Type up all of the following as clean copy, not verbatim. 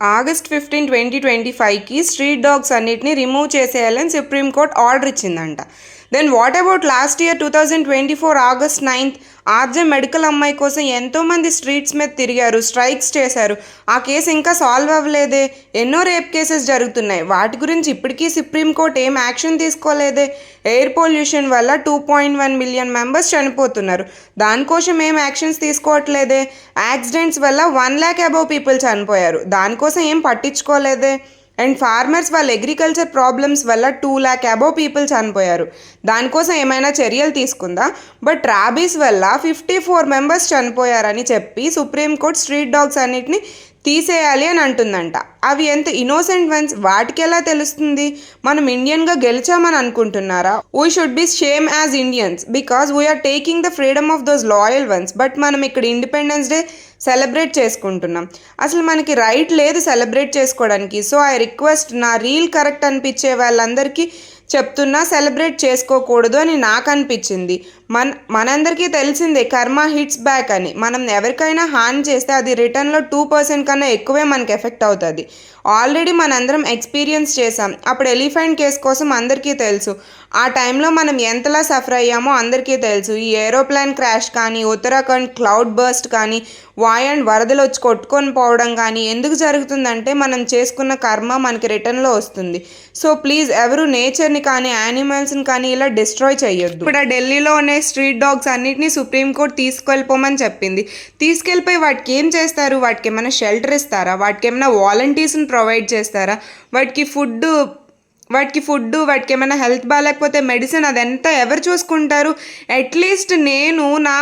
August 15, 2025కి street dogs అన్నిటిని remove చేసేయాలని సుప్రీంకోర్టు ఆర్డర్ ఇచ్చిందంట. Then what about last year 2024 August 9th RG medical అమ్మాయి కోసం ఎంతోమంది స్ట్రీట్స్ మీద తిరిగారు, స్ట్రైక్స్ చేశారు. ఆ కేసు ఇంకా సాల్వ్ అవ్వలేదే. ఎన్నో రేప్ కేసెస్ జరుగుతున్నాయి. వాటి గురించి ఇప్పటికీ సుప్రీంకోర్టు ఏం యాక్షన్ తీసుకోలేదే. ఎయిర్ పొల్యూషన్ వల్ల 2.1 మిలియన్ మెంబర్స్ చనిపోతున్నారు. దానికోసం ఏం యాక్షన్స్ తీసుకోవట్లేదే. యాక్సిడెంట్స్ వల్ల 1 lakh అబౌవ్ పీపుల్ చనిపోయారు. దానికోసం ఏం పట్టించుకోలేదే. అండ్ ఫార్మర్స్ వాళ్ళ అగ్రికల్చర్ ప్రాబ్లమ్స్ వల్ల 2 lakh అబౌవ్ పీపుల్ చనిపోయారు. దానికోసం ఏమైనా చర్యలు తీసుకుందా. బట్ ర్యాబీస్ వల్ల 54 మెంబర్స్ చనిపోయారని చెప్పి సుప్రీంకోర్టు స్ట్రీట్ డాగ్స్ అన్నిటిని తీసేయాలి అని అంటుందంట. అవి ఎంత ఇన్నోసెంట్ వన్స్ వాటికి ఎలా తెలుస్తుంది. మనం ఇండియన్గా గెలిచామని అనుకుంటున్నారా. We should be shame as Indians because we are taking the freedom of those loyal ones. But మనం ఇక్కడ ఇండిపెండెన్స్ డే సెలబ్రేట్ చేసుకుంటున్నాం. అసలు మనకి రైట్ లేదు సెలబ్రేట్ చేసుకోవడానికి. సో ఐ రిక్వెస్ట్, నా రీల్ కరెక్ట్ అనిపించే వాళ్ళందరికీ చెప్తున్నా, సెలబ్రేట్ చేసుకోకూడదు అని నాకు అనిపించింది. మనందరికీ తెలిసిందే కర్మ హిట్స్ బ్యాక్ అని. మనం ఎవరికైనా హాని చేస్తే అది రిటర్న్లో 2% కన్నా ఎక్కువే మనకి ఎఫెక్ట్ అవుతుంది. ఆల్రెడీ మనందరం ఎక్స్పీరియన్స్ చేసాం. అప్పుడు ఎలిఫెంట్ కేసు కోసం అందరికీ తెలుసు. ఆ టైంలో మనం ఎంతలా సఫర్ అయ్యామో అందరికీ తెలుసు. ఈ ఏరోప్లేన్ క్రాష్ కానీ, ఉత్తరాఖండ్ క్లౌడ్ బర్స్ట్ కానీ, వాయండ్ వరదలు వచ్చి కొట్టుకొని పోవడం కానీ ఎందుకు జరుగుతుందంటే మనం చేసుకున్న కర్మ మనకి రిటర్న్లో వస్తుంది. సో ప్లీజ్ ఎవరు నేచర్ని కానీ యానిమల్స్ని కానీ ఇలా డిస్ట్రాయ్ చేయొద్దు. ఇప్పుడు ఆ ఢిల్లీలో ఉన్న స్ట్రీట్ డాగ్స్ అన్నిటినీ సుప్రీంకోర్టు తీసుకెళ్ళిపోమని చెప్పింది. తీసుకెళ్ళిపోయి వాటికి ఏం చేస్తారు. వాటికి ఏమైనా షెల్టర్ ఇస్తారా. వాటికి ఏమైనా వాలంటీర్స్ని ప్రొవైడ్ చేస్తారా. వాటికి ఫుడ్, వాటికి ఏమైనా హెల్త్ బాగాలేకపోతే మెడిసిన్ అదంతా ఎవరు చూసుకుంటారు. అట్లీస్ట్ నేను నా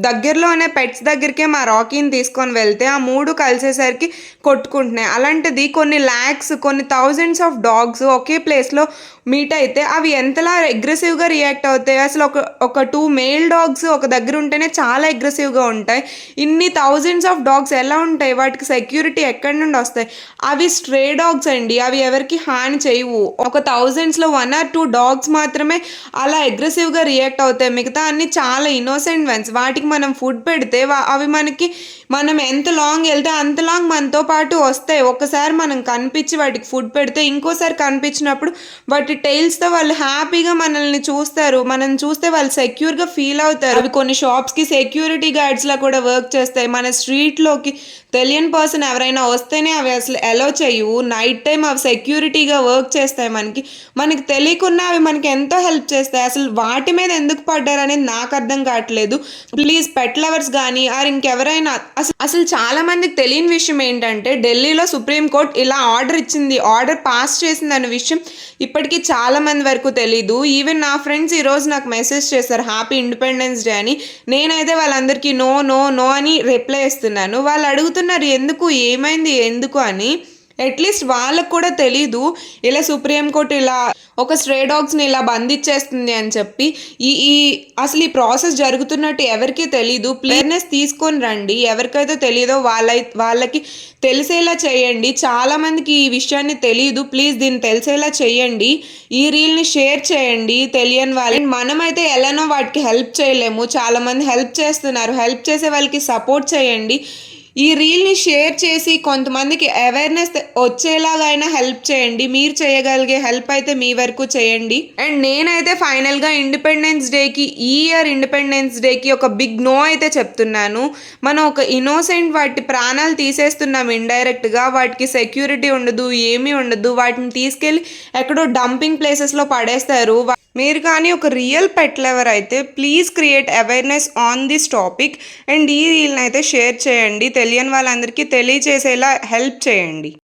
దగ్గరలోనే పెట్స్ దగ్గరికే మా రాకీని తీసుకొని వెళ్తే ఆ 3 కలిసేసరికి కొట్టుకుంటున్నాయి. అలాంటిది కొన్ని ల్యాక్స్, కొన్ని థౌజండ్స్ ఆఫ్ డాగ్స్ ఒకే ప్లేస్లో మీట్ అయితే అవి ఎంతలా అగ్రెసివ్గా రియాక్ట్ అవుతాయి. అసలు ఒక 2 మేల్ డాగ్స్ ఒక దగ్గర ఉంటేనే చాలా అగ్రెసివ్గా ఉంటాయి. ఇన్ని థౌజండ్స్ ఆఫ్ డాగ్స్ ఎలా ఉంటాయి. వాటికి సెక్యూరిటీ ఎక్కడి నుండి వస్తాయి. అవి స్ట్రే డాగ్స్ అండి. అవి ఎవరికి హాని చేయవు. ఒక థౌజండ్స్లో 1 or 2 డాగ్స్ మాత్రమే అలా అగ్రెసివ్గా రియాక్ట్ అవుతాయి. మిగతా అన్ని చాలా ఇన్నోసెంట్ వన్స్. వాటికి మనం ఫుడ్ పెడితే అవి మనం ఎంత లాంగ్ వెళ్తే అంత లాంగ్ మనతో పాటు వస్తాయి. ఒకసారి మనం కనిపించి వాటికి ఫుడ్ పెడితే ఇంకోసారి కనిపించినప్పుడు వాటి టైల్స్తో వాళ్ళు హ్యాపీగా మనల్ని చూస్తారు. మనం చూస్తే వాళ్ళు సెక్యూర్గా ఫీల్ అవుతారు. అవి కొన్ని షాప్స్కి సెక్యూరిటీ గార్డ్స్లా కూడా వర్క్ చేస్తాయి. మన స్ట్రీట్లోకి తెలియని పర్సన్ ఎవరైనా వస్తేనే అవి అసలు అలో చేయవు. నైట్ టైం అవి సెక్యూరిటీగా వర్క్ చేస్తాయి. మనకి తెలియకుండా అవి మనకి ఎంతో హెల్ప్ చేస్తాయి. అసలు వాటి మీద ఎందుకు పడ్డారు అనేది నాకు అర్థం కావట్లేదు. ప్లీజ్ పెట్ లవర్స్ కానీ ఆర్ ఇంకెవరైనా, అసలు చాలా మందికి తెలియని విషయం ఏంటంటే ఢిల్లీలో సుప్రీంకోర్టు ఇలా ఆర్డర్ ఇచ్చింది, ఆర్డర్ పాస్ చేసింది అనే విషయం ఇప్పటికీ చాలా మంది వరకు తెలీదు. ఈవెన్ నా ఫ్రెండ్స్ ఈరోజు నాకు మెసేజ్ చేశారు హ్యాపీ ఇండిపెండెన్స్ డే అని. నేనైతే వాళ్ళందరికీ నో నో నో అని రిప్లై ఇస్తున్నాను. వాళ్ళు అడుగుతున్నారు ఎందుకు, ఏమైంది, ఎందుకు అని. అట్లీస్ట్ వాళ్ళకు కూడా తెలీదు ఇలా సుప్రీంకోర్టు ఇలా ఒక స్ట్రే డాగ్స్ని ఇలా బంధించేస్తుంది అని చెప్పి. అసలు ఈ ప్రాసెస్ జరుగుతున్నట్టు ఎవరికీ తెలీదు. ప్లేర్నెస్ తీసుకొని రండి. ఎవరికైతే తెలీదో వాళ్ళకి తెలిసేలా చేయండి. చాలామందికి ఈ విషయాన్ని తెలీదు. ప్లీజ్ దీన్ని తెలిసేలా చేయండి. ఈ రీల్ని షేర్ చేయండి తెలియని వాళ్ళని. మనమైతే ఎలానో వాటికి హెల్ప్ చేయలేము. చాలామంది హెల్ప్ చేస్తున్నారు. హెల్ప్ చేసే వాళ్ళకి సపోర్ట్ చేయండి. ఈ రీల్ని షేర్ చేసి కొంతమందికి అవేర్నెస్ వచ్చేలాగా అయినా హెల్ప్ చేయండి. మీరు చేయగలిగే హెల్ప్ అయితే మీ వరకు చేయండి. అండ్ నేనైతే ఫైనల్గా ఇండిపెండెన్స్ డేకి, ఈ ఇయర్ ఇండిపెండెన్స్ డేకి ఒక బిగ్ నో అయితే చెప్తున్నాను. మనం ఒక ఇన్నోసెంట్ వాటి ప్రాణాలు తీసేస్తున్నాం ఇండైరెక్ట్గా. వాటికి సెక్యూరిటీ ఉండదు, ఏమీ ఉండదు. వాటిని తీసుకెళ్ళి ఎక్కడో డంపింగ్ ప్లేసెస్లో పడేస్తారు. మీరు కానీ ఒక రియల్ పెట్ లవర్ అయితే please create awareness on this topic. And ఈ రీల్ని అయితే షేర్ చేయండి. తెలియని వాళ్ళందరికీ తెలియచేసేలా హెల్ప్ చేయండి.